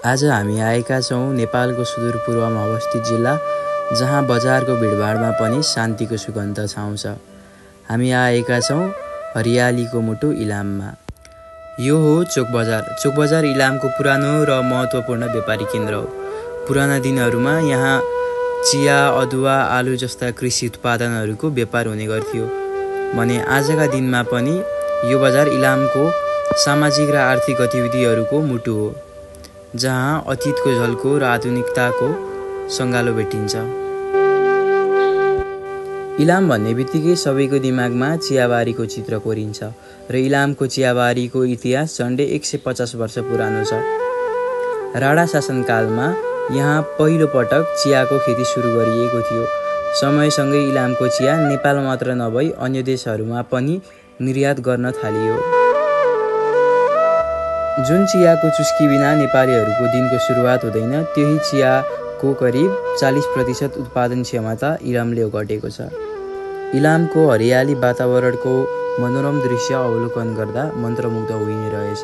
आज हामी आएका छौँ नेपालको सुदूरपूर्वमा अवस्थित जिल्ला, जहाँ बजारको भिडभाडमा पनि शान्तिको सुगन्ध छाउँछ। हामी आएका छौँ हरियालीको मुटु इलाममा। यो हो चोक बजार। चोक बजार इलामको पुरानो र महत्त्वपूर्ण व्यापारिक केन्द्र हो। पुराना दिनहरूमा यहाँ चिया, अदुवा, आलु जस्ता कृषि उत्पादनहरूको व्यापार हुने गर्थ्यो भने आजका दिनमा पनि यो बजार इलामको सामाजिक र आर्थिक गतिविधिहरूको मुटु हो, जहाँ अतीतको झल्को र आधुनिकताको सङ्गालो भेटिन्छ। इलाम भन्ने बित्तिकै सबैको दिमागमा चियाबारीको चित्र कोरिन्छ र इलामको चियाबारीको इतिहास झन्डै 150 वर्ष पुरानो छ। राणा शासनकालमा यहाँ पहिलो पटक चियाको खेती सुरु गरिएको थियो। समयसँगै इलामको चिया नेपाल मात्र नभई अन्य देशहरूमा पनि निर्यात गर्न थालियो। जुन चियाको चुस्की बिना नेपालीहरूको दिनको सुरुवात हुँदैन, त्यही चियाको करिब 40% उत्पादन क्षमता इलामले ओगटेको छ। इलामको हरियाली वातावरणको मनोरम दृश्य अवलोकन गर्दा मन्त्रमुग्ध हुने रहेछ।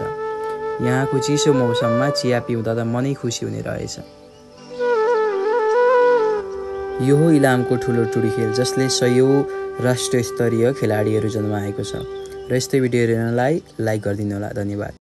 यहाँको चिसो मौसममा चिया पिउँदा त मनै खुसी हुने रहेछ। यो हो इलामको ठुलो टुडी खेल, जसले सयौं राष्ट्रिय स्तरीय खेलाडीहरू जन्माएको छ। र यस्तै भिडियो हेर्नलाई लाइक गरिदिनु होला। धन्यवाद।